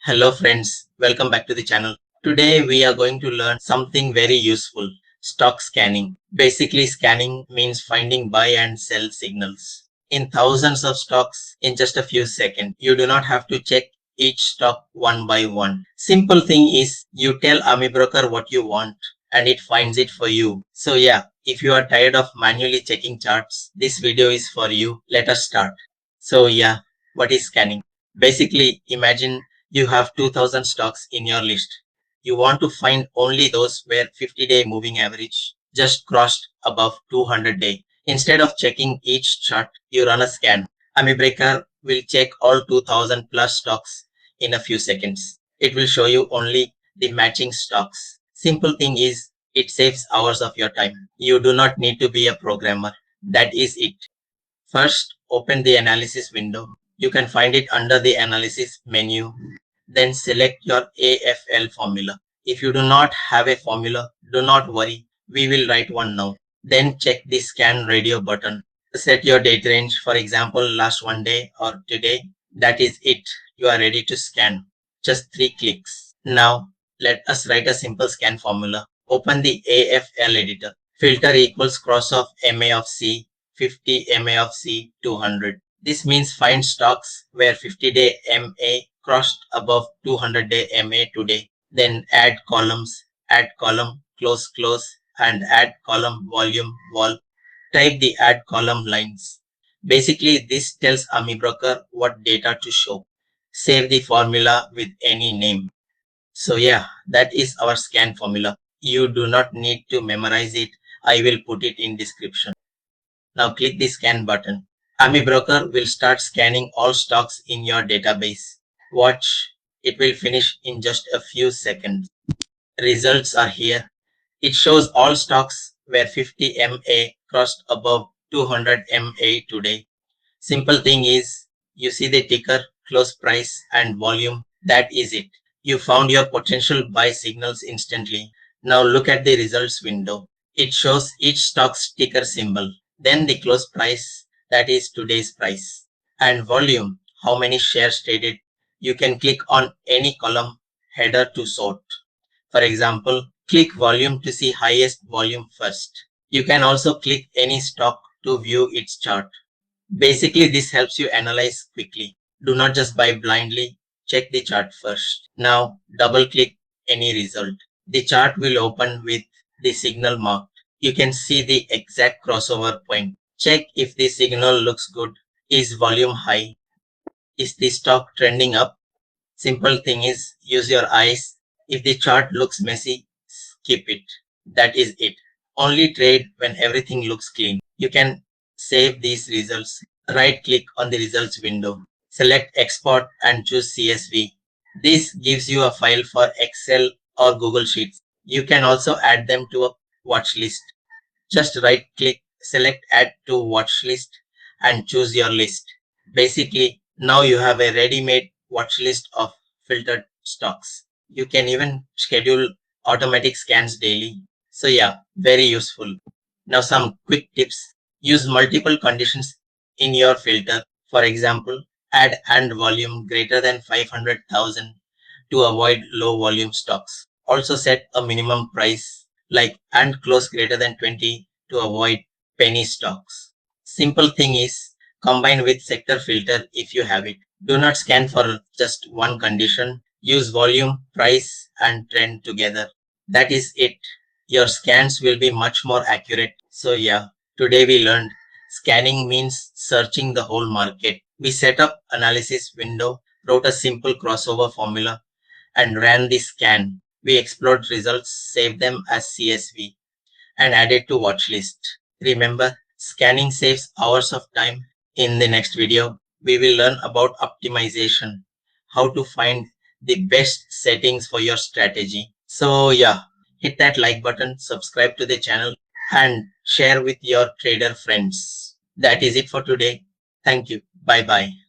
Hello friends, welcome back to the channel. Today we are going to learn something very useful, stock scanning. Basically scanning means finding buy and sell signals in thousands of stocks in just a few seconds. You do not have to check each stock one by one. Simple thing is you tell Amibroker what you want and it finds it for you. So yeah, if you are tired of manually checking charts, this video is for you. Let us start. So yeah, what is scanning? Basically imagine you have 2000 stocks in your list. You want to find only those where 50-day moving average just crossed above 200-day. Instead of checking each chart, you run a scan. Amibroker will check all 2000 plus stocks in a few seconds. It will show you only the matching stocks. Simple thing is, it saves hours of your time. You do not need to be a programmer. That is it. First, open the analysis window. You can find it under the analysis menu. Then select your AFL formula. If you do not have a formula, do not worry. We will write one now. Then check the scan radio button. Set your date range, for example, last one day or today. That is it. You are ready to scan. Just 3 clicks. Now, let us write a simple scan formula. Open the AFL editor. Filter equals cross of MA of C, 50 MA of C, 200. This means find stocks where 50-day MA crossed above 200-day MA today. Then add columns, add column, close, and add column, volume, vol. Type the add column lines. Basically, this tells Amibroker what data to show. Save the formula with any name. So yeah, that is our scan formula. You do not need to memorize it. I will put it in description. Now click the scan button. Amibroker will start scanning all stocks in your database. Watch, it will finish in just a few seconds. Results are here. It shows all stocks where 50 MA crossed above 200 MA today. Simple thing is, you see the ticker, close price and volume. That is it. You found your potential buy signals instantly. Now look at the results window. It shows each stock's ticker symbol. Then the close price, that is today's price. And volume, how many shares traded. You can click on any column header to sort. For example, click volume to see highest volume first. You can also click any stock to view its chart. Basically, this helps you analyze quickly. Do not just buy blindly. Check the chart first. Now, double click any result. The chart will open with the signal marked. You can see the exact crossover point. Check if the signal looks good. Is volume high? Is the stock trending up? Simple thing is, use your eyes. If the chart looks messy, skip it. That is it. Only trade when everything looks clean. You can save these results. Right click on the results window. Select export and choose CSV. This gives you a file for Excel or Google Sheets. You can also add them to a watch list. Just right click, select add to watchlist and choose your list. Basically, now you have a ready-made watch list of filtered stocks. You can even schedule automatic scans daily. So yeah, very useful. Now some quick tips. Use multiple conditions in your filter. For example, add and volume greater than 500,000 to avoid low volume stocks. Also set a minimum price like and close greater than 20 to avoid penny stocks. Simple thing is, combine with sector filter if you have it. Do not scan for just one condition. Use volume, price and trend together. That is it. Your scans will be much more accurate. So yeah, today we learned scanning means searching the whole market. We set up analysis window, wrote a simple crossover formula and ran the scan. We explored results, saved them as CSV and added to watchlist. Remember, scanning saves hours of time. In the next video, we will learn about optimization, how to find the best settings for your strategy. So yeah, hit that like button, subscribe to the channel and share with your trader friends. That is it for today. Thank you. Bye bye.